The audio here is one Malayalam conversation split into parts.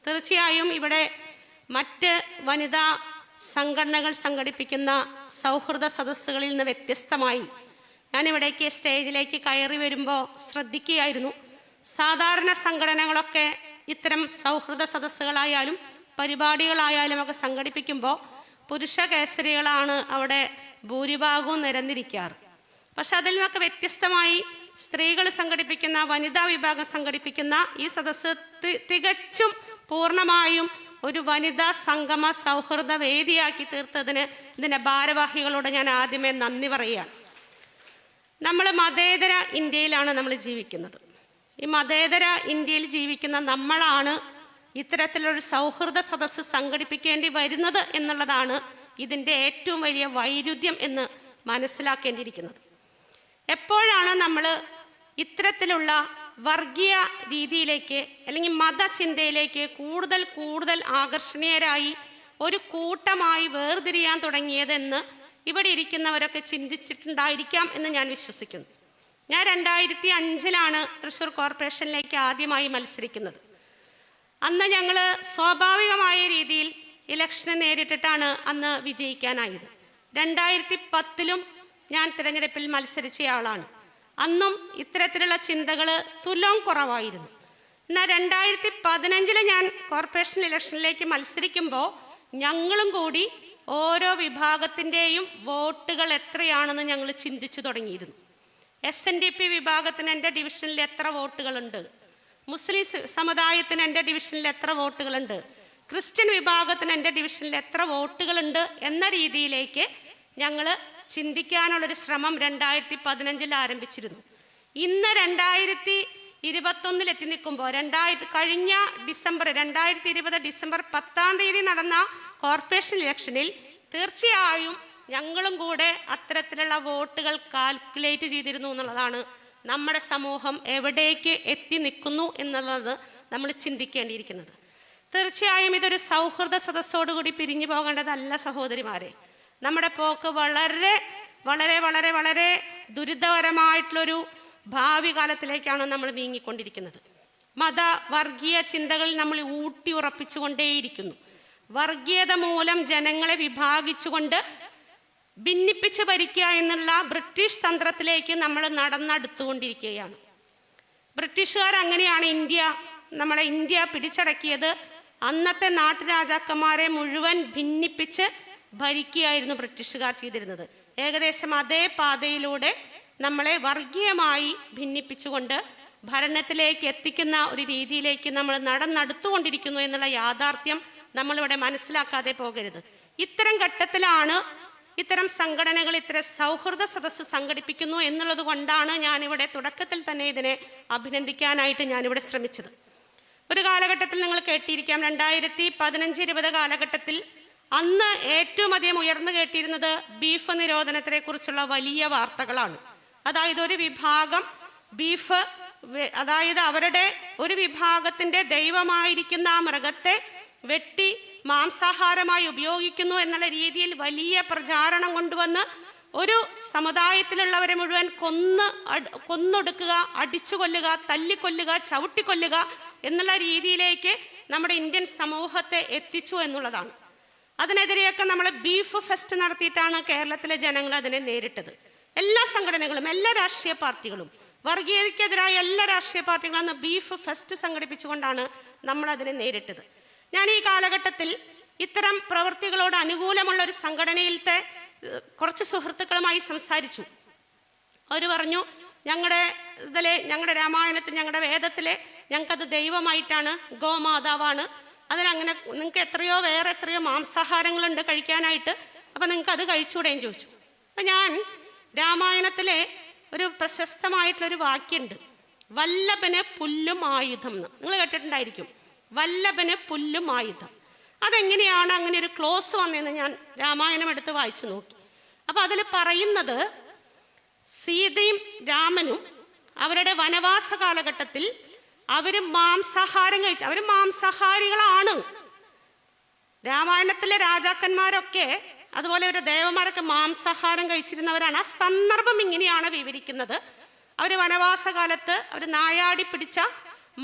തീർച്ചയായും ഇവിടെ മറ്റ് വനിതാ സംഘടനകൾ സംഘടിപ്പിക്കുന്ന സൗഹൃദ സദസ്സുകളിൽ നിന്ന് വ്യത്യസ്തമായി ഞാനിവിടേക്ക് സ്റ്റേജിലേക്ക് കയറി വരുമ്പോൾ ശ്രദ്ധിക്കുകയായിരുന്നു. സാധാരണ സംഘടനകളൊക്കെ ഇത്തരം സൗഹൃദ സദസ്സുകളായാലും പരിപാടികളായാലും ഒക്കെ സംഘടിപ്പിക്കുമ്പോൾ പുരുഷ കേസരികളാണ് അവിടെ ഭൂരിഭാഗവും നിരന്നിരിക്കാറ്. പക്ഷെ അതിൽ നിന്നൊക്കെ വ്യത്യസ്തമായി സ്ത്രീകൾ സംഘടിപ്പിക്കുന്ന, വനിതാ വിഭാഗം സംഘടിപ്പിക്കുന്ന ഈ സദസ്സ് തികച്ചും പൂർണ്ണമായും ഒരു വനിതാ സംഗമ സൗഹൃദ വേദിയാക്കി തീർത്തതിന് ഇതിൻ്റെ ഭാരവാഹികളോട് ഞാൻ ആദ്യമേ നന്ദി പറയുകയാണ്. നമ്മൾ മതേതര ഇന്ത്യയിലാണ് നമ്മൾ ജീവിക്കുന്നത്. ഈ മതേതര ഇന്ത്യയിൽ ജീവിക്കുന്ന നമ്മളാണ് ഇത്തരത്തിലൊരു സൗഹൃദ സദസ്സ് സംഘടിപ്പിക്കേണ്ടി വരുന്നത് എന്നുള്ളതാണ് ഇതിൻ്റെ ഏറ്റവും വലിയ വൈരുദ്ധ്യം എന്ന് മനസ്സിലാക്കേണ്ടിയിരിക്കുന്നത്. എപ്പോഴാണ് നമ്മൾ ഇത്തരത്തിലുള്ള വർഗീയ രീതിയിലേക്ക് അല്ലെങ്കിൽ മതചിന്തയിലേക്ക് കൂടുതൽ ആകർഷണീയരായി ഒരു കൂട്ടമായി വേർതിരിയാൻ തുടങ്ങിയതെന്ന് ഇവിടെ ഇരിക്കുന്നവരൊക്കെ ചിന്തിച്ചിട്ടുണ്ടായിരിക്കാം എന്ന് ഞാൻ വിശ്വസിക്കുന്നു. ഞാൻ 2005 തൃശ്ശൂർ കോർപ്പറേഷനിലേക്ക് ആദ്യമായി മത്സരിക്കുന്നത്. അന്ന് ഞങ്ങൾ സ്വാഭാവികമായ രീതിയിൽ ഇലക്ഷനെ നേരിട്ടിട്ടാണ് അന്ന് വിജയിക്കാനായത്. 2010 ഞാൻ തിരഞ്ഞെടുപ്പിൽ മത്സരിച്ചയാളാണ്. അന്നും ഇത്തരത്തിലുള്ള ചിന്തകൾ തുലോം കുറവായിരുന്നു. എന്നാൽ 2015 ഞാൻ കോർപ്പറേഷൻ ഇലക്ഷനിലേക്ക് മത്സരിക്കുമ്പോൾ ഞങ്ങളും കൂടി ഓരോ വിഭാഗത്തിൻ്റെയും വോട്ടുകൾ എത്രയാണെന്ന് ഞങ്ങൾ ചിന്തിച്ചു തുടങ്ങിയിരുന്നു. SNDP വിഭാഗത്തിന് എൻ്റെ ഡിവിഷനിൽ എത്ര വോട്ടുകളുണ്ട്, മുസ്ലിം സമുദായത്തിന് എൻ്റെ ഡിവിഷനിൽ എത്ര വോട്ടുകളുണ്ട്, ക്രിസ്ത്യൻ വിഭാഗത്തിന് എൻ്റെ ഡിവിഷനിൽ എത്ര വോട്ടുകളുണ്ട് എന്ന രീതിയിലേക്ക് ഞങ്ങൾ ചിന്തിക്കാനുള്ളൊരു ശ്രമം 2015 ആരംഭിച്ചിരുന്നു. ഇന്ന് 2021 എത്തി നിൽക്കുമ്പോൾ കഴിഞ്ഞ 2020 ഡിസംബർ 10 നടന്ന കോർപ്പറേഷൻ ഇലക്ഷനിൽ തീർച്ചയായും ഞങ്ങളും കൂടെ അത്തരത്തിലുള്ള വോട്ടുകൾ കാൽക്കുലേറ്റ് ചെയ്തിരുന്നു എന്നുള്ളതാണ്. നമ്മുടെ സമൂഹം എവിടേക്ക് എത്തി നിൽക്കുന്നു എന്നുള്ളത് നമ്മൾ ചിന്തിക്കേണ്ടിയിരിക്കുന്നത്. തീർച്ചയായും ഇതൊരു സൗഹൃദ സദസ്സോടുകൂടി പിരിഞ്ഞു പോകേണ്ടതല്ല സഹോദരിമാരെ. നമ്മുടെ പോക്ക് വളരെ വളരെ വളരെ വളരെ ദുരിതകരമായിട്ടുള്ളൊരു ഭാവി കാലത്തിലേക്കാണ് നമ്മൾ നീങ്ങിക്കൊണ്ടിരിക്കുന്നത്. മത വർഗീയ ചിന്തകളിൽ നമ്മൾ ഊട്ടി ഉറപ്പിച്ചുകൊണ്ടേയിരിക്കുന്നു. വർഗീയത മൂലം ജനങ്ങളെ വിഭാഗിച്ചുകൊണ്ട് ഭിന്നിപ്പിച്ച് ഭരിക്കുക എന്നുള്ള ബ്രിട്ടീഷ് തന്ത്രത്തിലേക്ക് നമ്മൾ നടന്നെടുത്തുകൊണ്ടിരിക്കുകയാണ്. ബ്രിട്ടീഷുകാർ അങ്ങനെയാണ് നമ്മളെ ഇന്ത്യ പിടിച്ചടക്കിയത്. അന്നത്തെ നാട്ടുരാജാക്കന്മാരെ മുഴുവൻ ഭിന്നിപ്പിച്ച് ഭരിക്കുകയായിരുന്നു ബ്രിട്ടീഷുകാർ ചെയ്തിരുന്നത്. ഏകദേശം അതേ പാതയിലൂടെ നമ്മളെ വർഗീയമായി ഭിന്നിപ്പിച്ചുകൊണ്ട് ഭരണത്തിലേക്ക് എത്തിക്കുന്ന ഒരു രീതിയിലേക്ക് നമ്മൾ നടന്നെടുത്തുകൊണ്ടിരിക്കുന്നു എന്നുള്ള യാഥാർത്ഥ്യം നമ്മളിവിടെ മനസ്സിലാക്കാതെ പോകരുത്. ഇത്തരം ഘട്ടത്തിലാണ് ഇത്തരം സംഘടനകൾ ഇത്തരം സൗഹൃദ സദസ്സ് സംഘടിപ്പിക്കുന്നു എന്നുള്ളത് കൊണ്ടാണ് ഞാനിവിടെ തുടക്കത്തിൽ തന്നെ ഇതിനെ അഭിനന്ദിക്കാനായിട്ട് ഞാനിവിടെ ശ്രമിച്ചത്. ഒരു കാലഘട്ടത്തിൽ നിങ്ങൾ കേട്ടിരിക്കാം, 2015-20 കാലഘട്ടത്തിൽ അന്ന് ഏറ്റവും അധികം ഉയർന്നു കേട്ടിരുന്നത് ബീഫ് നിരോധനത്തെ കുറിച്ചുള്ള വലിയ വാർത്തകളാണ്. അതായത് ഒരു വിഭാഗം ബീഫ്, അതായത് അവരുടെ ഒരു വിഭാഗത്തിൻ്റെ ദൈവമായിരിക്കുന്ന ആ മൃഗത്തെ വെട്ടി മാംസാഹാരമായി ഉപയോഗിക്കുന്നു എന്നുള്ള രീതിയിൽ വലിയ പ്രചാരണം കൊണ്ടുവന്ന് ഒരു സമുദായത്തിലുള്ളവരെ മുഴുവൻ കൊന്നൊടുക്കുക, അടിച്ചു കൊല്ലുക, തല്ലിക്കൊല്ലുക, ചവിട്ടിക്കൊല്ലുക എന്നുള്ള രീതിയിലേക്ക് നമ്മുടെ ഇന്ത്യൻ സമൂഹത്തെ എത്തിച്ചു എന്നുള്ളതാണ്. അതിനെതിരെയൊക്കെ നമ്മൾ ബീഫ് ഫെസ്റ്റ് നടത്തിയിട്ടാണ് കേരളത്തിലെ ജനങ്ങൾ അതിനെ നേരിട്ടത്. എല്ലാ സംഘടനകളും, എല്ലാ രാഷ്ട്രീയ പാർട്ടികളും, വർഗീയതയ്ക്കെതിരായ എല്ലാ രാഷ്ട്രീയ പാർട്ടികളും അന്ന് ബീഫ് ഫെസ്റ്റ് സംഘടിപ്പിച്ചുകൊണ്ടാണ് നമ്മൾ അതിനെ നേരിട്ടത്. ഞാൻ ഈ കാലഘട്ടത്തിൽ ഇത്തരം പ്രവൃത്തികളോട് അനുകൂലമുള്ള ഒരു സംഘടനയിലത്തെ കുറച്ച് സുഹൃത്തുക്കളുമായി സംസാരിച്ചു. അവർ പറഞ്ഞു, ഞങ്ങളുടെ രാമായണത്തിൽ, ഞങ്ങളുടെ വേദത്തിലെ ഞങ്ങൾക്കത് ദൈവമായിട്ടാണ്, ഗോമാതാവാണ്, അതിനങ്ങനെ നിങ്ങൾക്ക് വേറെ എത്രയോ മാംസാഹാരങ്ങളുണ്ട് കഴിക്കാനായിട്ട്, അപ്പം നിങ്ങൾക്ക് അത് കഴിച്ചുകൂടെയും ചോദിച്ചു. അപ്പം ഞാൻ രാമായണത്തിലെ ഒരു പ്രശസ്തമായിട്ടുള്ളൊരു വാക്യമുണ്ട്, വല്ലഭന് പുല്ലും ആയുധം എന്ന്. നിങ്ങൾ കേട്ടിട്ടുണ്ടായിരിക്കും, വല്ലഭന് പുല്ലും ആയുധം. അതെങ്ങനെയാണ് അങ്ങനെ ഒരു ക്ലോസ് വന്നതെന്ന് ഞാൻ രാമായണം എടുത്ത് വായിച്ചു നോക്കി. അപ്പം അതിൽ പറയുന്നത്, സീതയും രാമനും അവരുടെ വനവാസ കാലഘട്ടത്തിൽ അവർ മാംസാഹാരം കഴിച്ചു. അവർ മാംസാഹാരികളാണ്. രാമായണത്തിലെ രാജാക്കന്മാരൊക്കെ അതുപോലെ ഒരു ദേവന്മാരൊക്കെ മാംസാഹാരം കഴിച്ചിരുന്നവരാണ്. ആ സന്ദർഭം ഇങ്ങനെയാണ് വിവരിക്കുന്നത്. അവർ വനവാസ കാലത്ത് അവർ നായാടി പിടിച്ച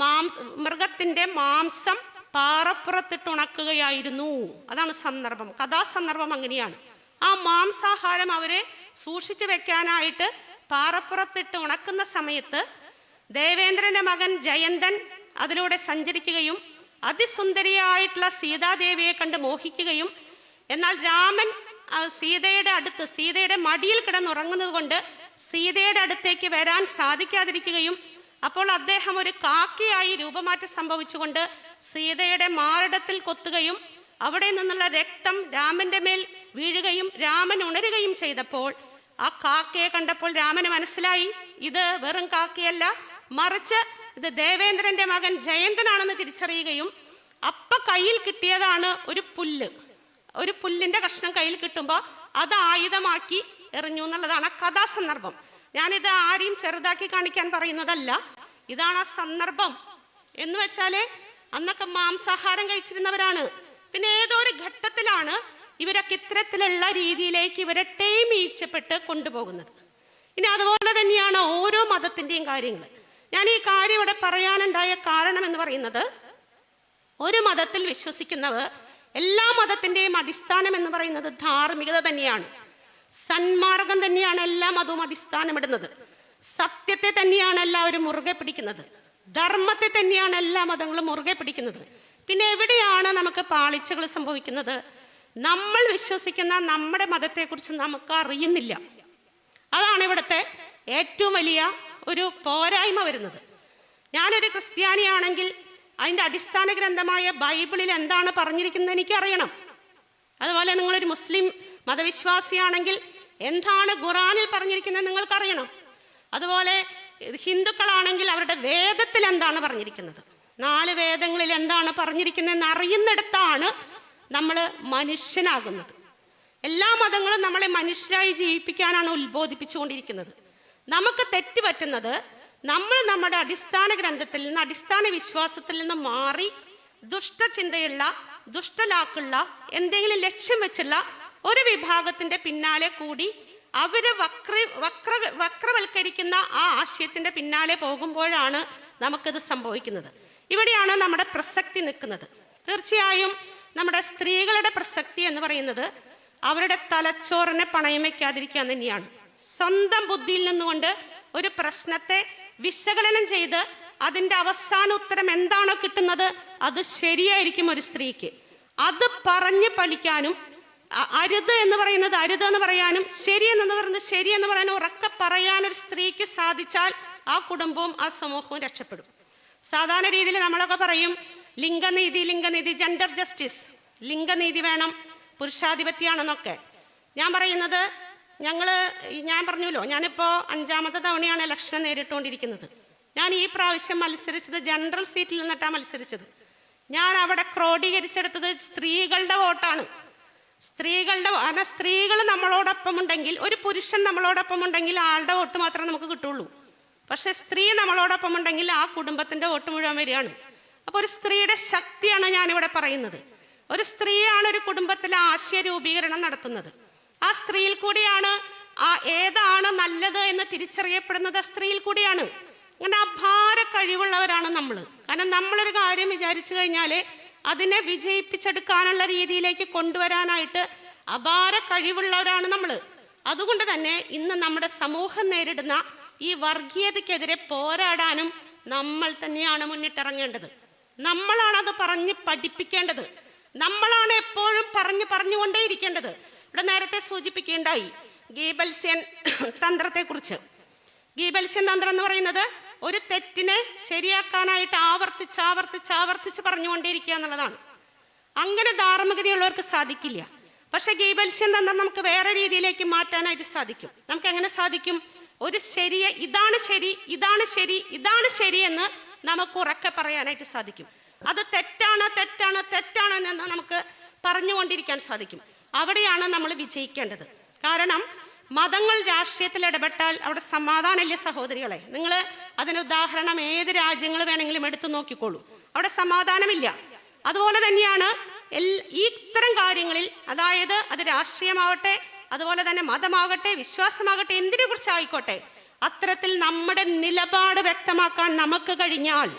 മൃഗത്തിൻ്റെ മാംസം പാറപ്പുറത്തിട്ട് ഉണക്കുകയായിരുന്നു. അതാണ് സന്ദർഭം. കഥാസന്ദർഭം അങ്ങനെയാണ്. ആ മാംസാഹാരം അവരെ സൂക്ഷിച്ചു വെക്കാനായിട്ട് പാറപ്പുറത്തിട്ട് ഉണക്കുന്ന സമയത്ത് ദേവേന്ദ്രന്റെ മകൻ ജയന്തൻ അതിലൂടെ സഞ്ചരിക്കുകയും അതിസുന്ദരിയായിട്ടുള്ള സീതാദേവിയെ കണ്ട് മോഹിക്കുകയും, എന്നാൽ രാമൻ സീതയുടെ മടിയിൽ കിടന്നുറങ്ങുന്നത് കൊണ്ട് സീതയുടെ അടുത്തേക്ക് വരാൻ സാധിക്കാതിരിക്കുകയും, അപ്പോൾ അദ്ദേഹം ഒരു കാക്കയായി രൂപമാറ്റം സംഭവിച്ചുകൊണ്ട് സീതയുടെ മാറിടത്തിൽ കൊത്തുകയും അവിടെ നിന്നുള്ള രക്തം രാമന്റെ മേൽ വീഴുകയും രാമൻ ഉണരുകയും ചെയ്തപ്പോൾ ആ കാക്കയെ കണ്ടപ്പോൾ രാമന് മനസ്സിലായി ഇത് വെറും കാക്കയല്ല, മറിച്ച് ഇത് ദേവേന്ദ്രന്റെ മകൻ ജയന്തനാണെന്ന് തിരിച്ചറിയുകയും അപ്പ കയ്യിൽ കിട്ടിയതാണ് ഒരു പുല്ലിന്റെ കഷ്ണം കയ്യിൽ കിട്ടുമ്പോൾ അത് ആയുധമാക്കി എറിഞ്ഞു എന്നുള്ളതാണ് ആ കഥാസന്ദർഭം. ഞാനിത് ആരെയും ചെറുതാക്കി കാണിക്കാൻ പറയുന്നതല്ല, ഇതാണ് ആ സന്ദർഭം. എന്ന് വെച്ചാല് അന്നൊക്കെ മാംസാഹാരം കഴിച്ചിരുന്നവരാണ്. പിന്നെ ഏതോ ഒരു ഘട്ടത്തിലാണ് ഇവരൊക്കെ ഇത്തരത്തിലുള്ള രീതിയിലേക്ക് ഇവരെ ടൈമിയിച്ചപ്പെട്ട് കൊണ്ടുപോകുന്നത്. ഇനി അതുപോലെ തന്നെയാണ് ഓരോ മതത്തിൻ്റെയും കാര്യങ്ങൾ. ഞാൻ ഈ കാര്യം ഇവിടെ പറയാനുണ്ടായ കാരണം എന്ന് പറയുന്നത്, ഒരു മതത്തിൽ വിശ്വസിക്കുന്നവർ, എല്ലാ മതത്തിൻ്റെയും അടിസ്ഥാനം എന്ന് പറയുന്നത് ധാർമ്മികത തന്നെയാണ്. സന്മാർഗം തന്നെയാണ് എല്ലാ മതവും അടിസ്ഥാനമിടുന്നത്. സത്യത്തെ തന്നെയാണ് എല്ലാവരും മുറുകെ പിടിക്കുന്നത്. ധർമ്മത്തെ തന്നെയാണ് എല്ലാ മതങ്ങളും മുറുകെ പിടിക്കുന്നത്. പിന്നെ എവിടെയാണ് നമുക്ക് പാളിച്ചകൾ സംഭവിക്കുന്നത്? നമ്മൾ വിശ്വസിക്കുന്ന നമ്മുടെ മതത്തെക്കുറിച്ച് നമുക്ക് അറിയുന്നില്ല. അതാണ് ഇവിടുത്തെ ഏറ്റവും വലിയ ഒരു പോരായ്മ വരുന്നത്. ഞാനൊരു ക്രിസ്ത്യാനിയാണെങ്കിൽ അതിൻ്റെ അടിസ്ഥാന ഗ്രന്ഥമായ ബൈബിളിൽ എന്താണ് പറഞ്ഞിരിക്കുന്നത് എനിക്കറിയണം. അതുപോലെ നിങ്ങളൊരു മുസ്ലിം മതവിശ്വാസിയാണെങ്കിൽ എന്താണ് ഖുറാനിൽ പറഞ്ഞിരിക്കുന്നത് നിങ്ങൾക്കറിയണം. അതുപോലെ ഹിന്ദുക്കളാണെങ്കിൽ അവരുടെ വേദത്തിൽ എന്താണ് പറഞ്ഞിരിക്കുന്നത്, 4 വേദങ്ങളിൽ എന്താണ് പറഞ്ഞിരിക്കുന്നതെന്ന് അറിയുന്നിടത്താണ് നമ്മൾ മനുഷ്യനാകുന്നത്. എല്ലാ മതങ്ങളും നമ്മളെ മനുഷ്യരായി ജീവിപ്പിക്കാനാണ് ഉത്ബോധിപ്പിച്ചുകൊണ്ടിരിക്കുന്നത്. നമുക്ക് തെറ്റുപറ്റുന്നത് നമ്മൾ നമ്മുടെ അടിസ്ഥാന ഗ്രന്ഥത്തിൽ നിന്ന്, അടിസ്ഥാന വിശ്വാസത്തിൽ നിന്ന് മാറി ദുഷ്ടചിന്തയുള്ള, ദുഷ്ടലാക്കുള്ള, എന്തെങ്കിലും ലക്ഷ്യം വെച്ചുള്ള ഒരു വിഭാഗത്തിന്റെ പിന്നാലെ കൂടി അവരെ വക്രവൽക്കരിക്കുന്ന ആ ആശയത്തിന്റെ പിന്നാലെ പോകുമ്പോഴാണ് നമുക്കിത് സംഭവിക്കുന്നത്. ഇവിടെയാണ് നമ്മുടെ പ്രസക്തി നിൽക്കുന്നത്. തീർച്ചയായും നമ്മുടെ സ്ത്രീകളുടെ പ്രസക്തി എന്ന് പറയുന്നത് അവരുടെ തലച്ചോറിനെ പണയം വയ്ക്കാതിരിക്കാൻ തന്നെയാണ്. സ്വന്തം ബുദ്ധിയിൽ നിന്നുകൊണ്ട് ഒരു പ്രശ്നത്തെ വിശകലനം ചെയ്ത് അതിൻ്റെ അവസാന ഉത്തരം എന്താണോ കിട്ടുന്നത് അത് ശരിയായിരിക്കും ഒരു സ്ത്രീക്ക്. അത് പറഞ്ഞ് പഠിക്കാനും, അരുത് എന്ന് പറയുന്നത് അരുത് എന്ന് പറയാനും, ശരി എന്ന് പറയുന്നത് ശരി എന്ന് പറയാനും ഉറക്കെ പറയാനൊരു സ്ത്രീക്ക് സാധിച്ചാൽ ആ കുടുംബവും ആ സമൂഹവും രക്ഷപ്പെടും. സാധാരണ രീതിയിൽ നമ്മളൊക്കെ പറയും ലിംഗനീതി, ജെൻഡർ ജസ്റ്റിസ്, ലിംഗനീതി വേണം, പുരുഷാധിപത്യമാണെന്നൊക്കെ. ഞാൻ പറയുന്നത്, ഞാൻ പറഞ്ഞല്ലോ, ഞാനിപ്പോൾ 5ാമത്തെ തവണയാണ് ഇലക്ഷൻ നേരിട്ടുകൊണ്ടിരിക്കുന്നത്. ഞാൻ ഈ പ്രാവശ്യം മത്സരിച്ചത് ജനറൽ സീറ്റിൽ നിന്നിട്ടാണ് മത്സരിച്ചത്. ഞാൻ അവിടെ ക്രോഡീകരിച്ചെടുത്തത് സ്ത്രീകളുടെ വോട്ടാണ്. സ്ത്രീകൾ നമ്മളോടൊപ്പം ഉണ്ടെങ്കിൽ, ഒരു പുരുഷൻ നമ്മളോടൊപ്പം ഉണ്ടെങ്കിൽ ആളുടെ വോട്ട് മാത്രമേ നമുക്ക് കിട്ടുള്ളൂ. പക്ഷെ സ്ത്രീ നമ്മളോടൊപ്പം ഉണ്ടെങ്കിൽ ആ കുടുംബത്തിന്റെ വോട്ട് മുഴുവൻ വരികയാണ്. അപ്പോൾ ഒരു സ്ത്രീയുടെ ശക്തിയാണ് ഞാനിവിടെ പറയുന്നത്. ഒരു സ്ത്രീയാണ് ഒരു കുടുംബത്തിലെ ആശയ രൂപീകരണം നടത്തുന്നത്. ആ സ്ത്രീയിൽ കൂടിയാണ് ഏതാണ് നല്ലത് എന്ന് തിരിച്ചറിയപ്പെടുന്നത്. ആ സ്ത്രീയിൽ കൂടിയാണ്. അങ്ങനെ അപാര കഴിവുള്ളവരാണ് നമ്മൾ. കാരണം നമ്മളൊരു കാര്യം വിചാരിച്ചു കഴിഞ്ഞാൽ അതിനെ വിജയിപ്പിച്ചെടുക്കാനുള്ള രീതിയിലേക്ക് കൊണ്ടുവരാനായിട്ട് അപാര കഴിവുള്ളവരാണ് നമ്മൾ. അതുകൊണ്ട് തന്നെ ഇന്ന് നമ്മുടെ സമൂഹം നേരിടുന്ന ഈ വർഗീയതയ്ക്കെതിരെ പോരാടാനും നമ്മൾ തന്നെയാണ് മുന്നിട്ടിറങ്ങേണ്ടത്. നമ്മളാണത് പറഞ്ഞ് പഠിപ്പിക്കേണ്ടത്. നമ്മളാണ് എപ്പോഴും പറഞ്ഞുകൊണ്ടേയിരിക്കേണ്ടത്. ഇവിടെ നേരത്തെ സൂചിപ്പിക്കുകയുണ്ടായി ഗീബൽസ്യൻ തന്ത്രത്തെക്കുറിച്ച്. ഗീബൽസ്യൻ തന്ത്രം എന്ന് പറയുന്നത് ഒരു തെറ്റിനെ ശരിയാക്കാനായിട്ട് ആവർത്തിച്ച് പറഞ്ഞുകൊണ്ടേയിരിക്കുക എന്നുള്ളതാണ്. അങ്ങനെ ധാർമ്മികതയുള്ളവർക്ക് സാധിക്കില്ല. പക്ഷെ ഗീബൽസ്യൻ തന്ത്രം നമുക്ക് വേറെ രീതിയിലേക്ക് മാറ്റാനായിട്ട് സാധിക്കും. നമുക്ക് എങ്ങനെ സാധിക്കും? ഒരു ശരിയെ ഇതാണ് ശരി എന്ന് നമുക്ക് ഉറക്കെ പറയാനായിട്ട് സാധിക്കും. അത് തെറ്റാണ് എന്ന് നമുക്ക് പറഞ്ഞുകൊണ്ടിരിക്കാൻ സാധിക്കും. അവിടെയാണ് നമ്മൾ വിജയിക്കേണ്ടത്. കാരണം മതങ്ങൾ രാഷ്ട്രീയത്തിൽ ഇടപെട്ടാൽ അവിടെ സമാധാനമില്ല സഹോദരികളെ. നിങ്ങൾ അതിന് ഉദാഹരണം ഏത് രാജ്യങ്ങൾ വേണമെങ്കിലും എടുത്തു നോക്കിക്കോളൂ, അവിടെ സമാധാനമില്ല. അതുപോലെ തന്നെയാണ് ഇത്തരം കാര്യങ്ങളിൽ, അതായത് അത് രാഷ്ട്രീയമാവട്ടെ, അതുപോലെ തന്നെ മതമാകട്ടെ, വിശ്വാസമാകട്ടെ, എന്തിനെ കുറിച്ചായിക്കോട്ടെ, അത്തരത്തിൽ നമ്മുടെ നിലപാട് വ്യക്തമാക്കാൻ നമുക്ക് കഴിഞ്ഞാൽ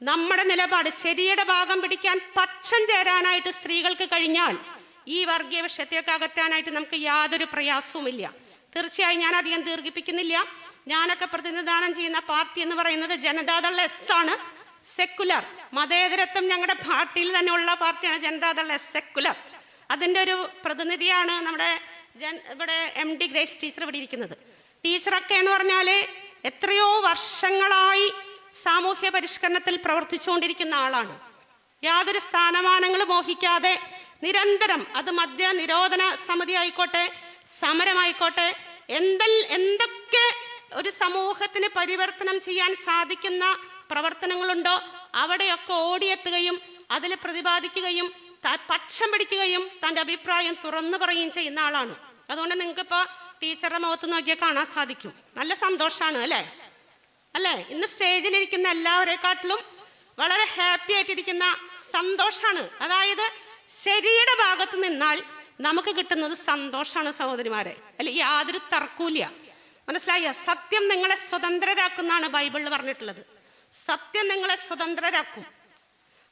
നമ്മുടെ നിലപാട് ശരിയുടെ ഭാഗം പിടിക്കാൻ പക്ഷം ചേരാനായിട്ട് സ്ത്രീകൾക്ക് കഴിഞ്ഞാൽ ഈ വർഗീയ വിഷയത്തെയൊക്കെ അകറ്റാനായിട്ട് നമുക്ക് യാതൊരു പ്രയാസവുമില്ല. തീർച്ചയായും ഞാൻ അധികം ദീർഘിപ്പിക്കുന്നില്ല. ഞാനൊക്കെ പ്രതിനിധാനം ചെയ്യുന്ന പാർട്ടി എന്ന് പറയുന്നത് ജനതാദൾ എസ് ആണ്, സെക്കുലർ. മതേതരത്വം ഞങ്ങളുടെ പാർട്ടിയിൽ തന്നെ ഉള്ള പാർട്ടിയാണ് ജനതാദൾ എസ് സെക്കുലർ. അതിൻ്റെ ഒരു പ്രതിനിധിയാണ് നമ്മുടെ ഇവിടെ MD ഗ്രേസ് ടീച്ചർ ഇവിടെ ഇരിക്കുന്നത്. ടീച്ചറൊക്കെ എന്ന് പറഞ്ഞാൽ എത്രയോ വർഷങ്ങളായി സാമൂഹ്യ പരിഷ്കരണത്തിൽ പ്രവർത്തിച്ചുകൊണ്ടിരിക്കുന്ന ആളാണ്. യാതൊരു സ്ഥാനമാനങ്ങളും മോഹിക്കാതെ നിരന്തരം, അത് മദ്യ നിരോധന സമിതി ആയിക്കോട്ടെ, സമരമായിക്കോട്ടെ, എന്തൊക്കെ ഒരു സമൂഹത്തിന് പരിവർത്തനം ചെയ്യാൻ സാധിക്കുന്ന പ്രവർത്തനങ്ങളുണ്ടോ അവിടെയൊക്കെ ഓടിയെത്തുകയും അതിൽ പ്രതിപാദിക്കുകയും പക്ഷം പിടിക്കുകയും തൻ്റെ അഭിപ്രായം തുറന്നു പറയുകയും ചെയ്യുന്ന ആളാണ്. അതുകൊണ്ട് നിങ്ങൾക്കിപ്പോൾ ടീച്ചറുടെ മുഖത്ത് നോക്കിയാൽ കാണാൻ സാധിക്കും. നല്ല സന്തോഷമാണ് അല്ലേ? ഇന്ന് സ്റ്റേജിലിരിക്കുന്ന എല്ലാവരെക്കാട്ടിലും വളരെ ഹാപ്പി ആയിട്ടിരിക്കുന്ന സന്തോഷമാണ്. അതായത് ശരിയുടെ ഭാഗത്ത് നിന്നാൽ നമുക്ക് കിട്ടുന്നത് സന്തോഷമാണ് സഹോദരിമാരെ, അല്ലെ? യാതൊരു തർക്കൂല്ല. മനസ്സിലായ? സത്യം നിങ്ങളെ സ്വതന്ത്രരാക്കുന്നാണ് ബൈബിളിൽ പറഞ്ഞിട്ടുള്ളത്. സത്യം നിങ്ങളെ സ്വതന്ത്രരാക്കും.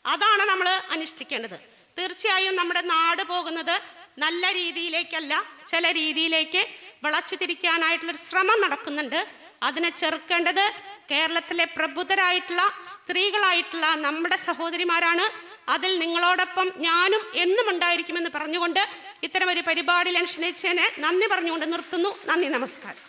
അതാണ് നമ്മൾ അനുഷ്ഠിക്കേണ്ടത്. തീർച്ചയായും നമ്മുടെ നാട് പോകുന്നത് നല്ല രീതിയിലേക്കല്ല, ചില രീതിയിലേക്ക് വളച്ചു തിരിക്കാനായിട്ടുള്ളൊരു ശ്രമം നടക്കുന്നുണ്ട്. അതിനെ ചെറുക്കേണ്ടത് കേരളത്തിലെ പ്രബുദ്ധരായിട്ടുള്ള സ്ത്രീകളായിട്ടുള്ള നമ്മുടെ സഹോദരിമാരാണ്. അതിൽ നിങ്ങളോടൊപ്പം ഞാനും എന്നും ഉണ്ടായിരിക്കുമെന്ന് പറഞ്ഞുകൊണ്ട് ഇത്തരം ഒരു പരിപാടിയിൽ ക്ഷണിച്ചതിനെ നന്ദി പറഞ്ഞുകൊണ്ട് നിർത്തുന്നു. നന്ദി, നമസ്കാരം.